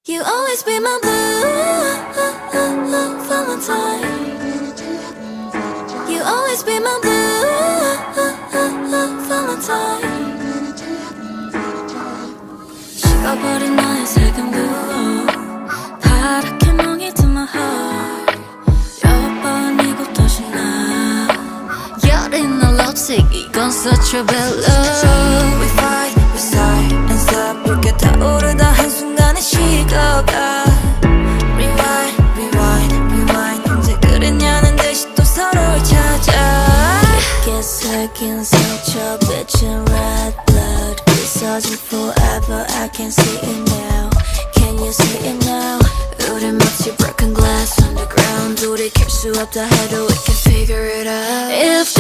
You always be my blue Valentine. You always be my blue Valentine. 식어버린 나의 색은 blue. 파랗게 멍이 든 my heart. 몇 번이고 다시 나 여린 너 lipstick 이건 such a bad love. We fight, we sigh and stop. 붉게 타오르다 한순간에 식어가. Rewind, rewind, rewind. 언제 그랬냐는 듯이 또 서로를 찾아. 새긴 상처 bitchin' red blood. 있어진 forever I can see it now. Can you see it now? 우린 마치 broken glass underground. 돌이킬 수 없다 해도 we can figure it out. If